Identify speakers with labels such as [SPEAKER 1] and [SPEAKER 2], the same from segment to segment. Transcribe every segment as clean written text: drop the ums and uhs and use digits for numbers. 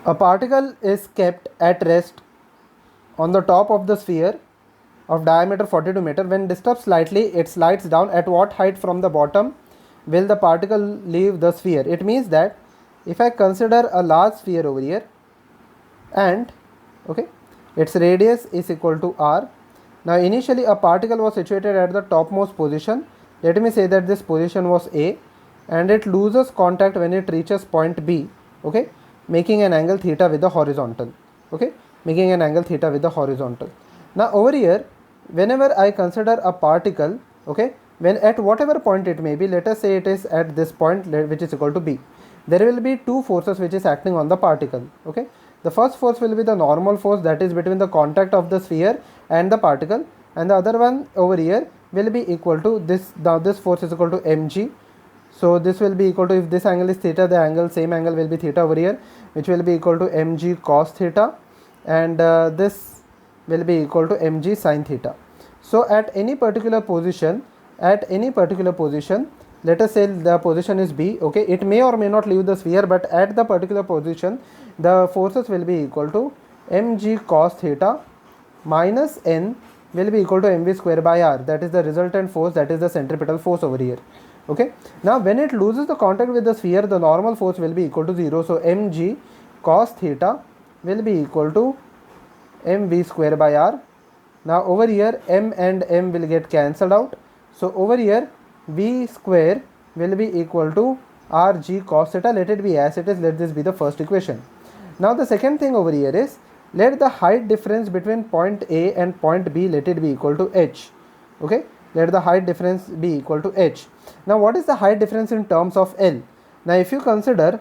[SPEAKER 1] A particle is kept at rest on the top of the sphere of diameter 42 meter. When disturbed slightly, it slides down. At what height from the bottom will the particle leave the sphere? It means that if I consider a large sphere over here, and okay, its radius is equal to r. Now initially a particle was situated at the topmost position. Let me say that this position was A, and it loses contact when it reaches point B, okay, making an angle theta with the horizontal, okay, making an angle theta with the horizontal. Now over here, whenever I consider a particle, okay, when at whatever point it may be, let us say it is at this point which is equal to B, there will be two forces which is acting on the particle, okay. The first force will be the normal force, that is between the contact of the sphere and the particle, and the other one over here will be equal to this. Now this force is equal to mg. So this will be equal to, if this angle is theta, the angle, same angle will be theta over here, which will be equal to mg cos theta, and this will be equal to mg sin theta. So at any particular position, let us say the position is B, okay, it may or may not leave the sphere, but at the particular position the forces will be equal to mg cos theta minus n will be equal to mv square by r, that is the resultant force, that is the centripetal force over here, okay. Now when it loses the contact with the sphere, the normal force will be equal to 0, so mg cos theta will be equal to mv square by r. Now over here m and m will get cancelled out, so over here v square will be equal to rg cos theta. Let it be as it is, let this be the first equation. Now the second thing over here is, let the height difference between point A and point B, let it be equal to h, okay, let the height difference be equal to h. Now what is the height difference in terms of L? Now if you consider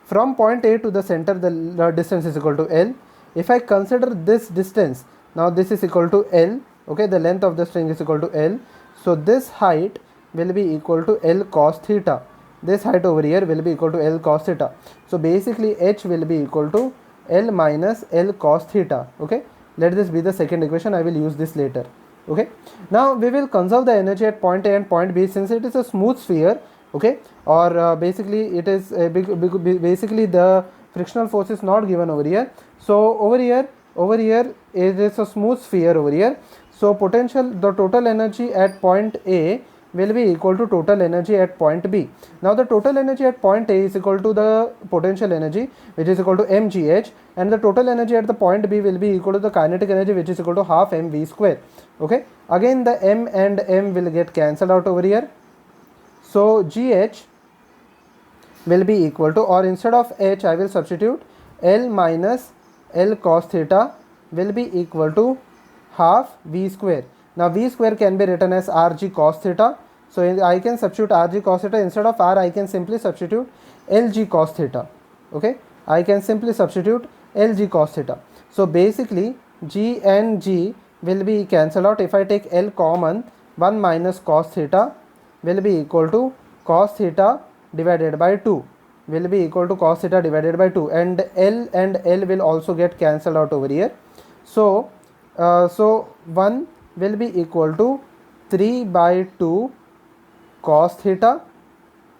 [SPEAKER 1] from point A to the center, the distance is equal to L. If I consider this distance, now this is equal to L, okay, the length of the string is equal to L, so this height will be equal to L cos theta. This height over here will be equal to L cos theta. So basically h will be equal to L minus L cos theta, okay. Let this be the second equation, I will use this later, okay. Now we will conserve the energy at point A and point B, since it is a smooth sphere, okay, or basically it is basically the frictional force is not given over here. So over here it is a smooth sphere over here, so the total energy at point A will be equal to total energy at point B. Now the total energy at point A is equal to the potential energy, which is equal to mgh, and the total energy at the point B will be equal to the kinetic energy, which is equal to half mv square, okay. Again the m and m will get cancelled out over here, so gh will be equal to, or instead of h I will substitute L minus L cos theta will be equal to half v square. Now v square can be written as rg cos theta, so I can substitute rg cos theta, instead of r I can simply substitute lg cos theta, okay, I can simply substitute lg cos theta. So basically g and g will be cancelled out. If I take L common, 1 minus cos theta will be equal to cos theta divided by 2 will be equal to cos theta divided by 2, and L will also get cancelled out over here. So 1 will be equal to 3 by 2 cos theta,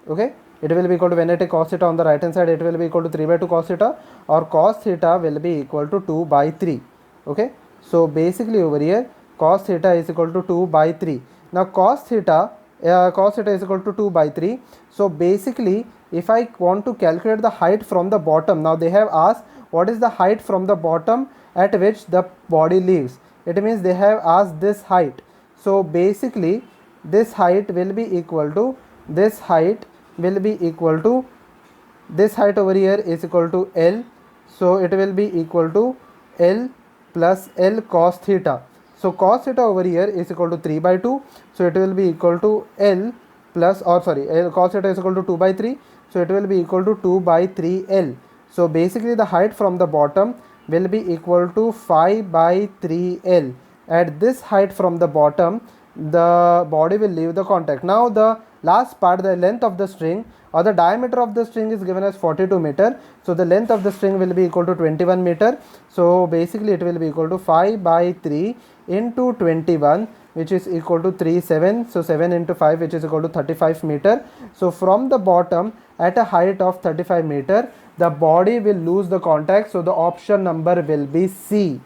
[SPEAKER 1] okay, it will be equal to, when I take cos theta on the right hand side, it will be equal to 3 by 2 cos theta, or cos theta will be equal to 2 by 3, okay. So basically over here cos theta is equal to 2 by 3. Now cos theta is equal to 2 by 3. So basically if I want to calculate the height from the bottom, now they have asked what is the height from the bottom at which the body leaves, it means they have asked this height. So basically this height will be equal to, this height will be equal to, this height over here is equal to L, so it will be equal to L plus L cos theta. So cos theta over here is equal to 3 by 2, so it will be equal to L plus, or sorry, L cos theta is equal to 2 by 3, so it will be equal to 2 by 3 L. So basically the height from the bottom will be equal to 5 by 3 L. At this height from the bottom, the body will leave the contact. Now the last part, the length of the string or the diameter of the string is given as 42 meter, so the length of the string will be equal to 21 meter. So basically it will be equal to 5 by 3 into 21, which is equal to 7, so 7 into 5, which is equal to 35 meter. So from the bottom at a height of 35 meter, the body will lose the contact, so the option number will be C.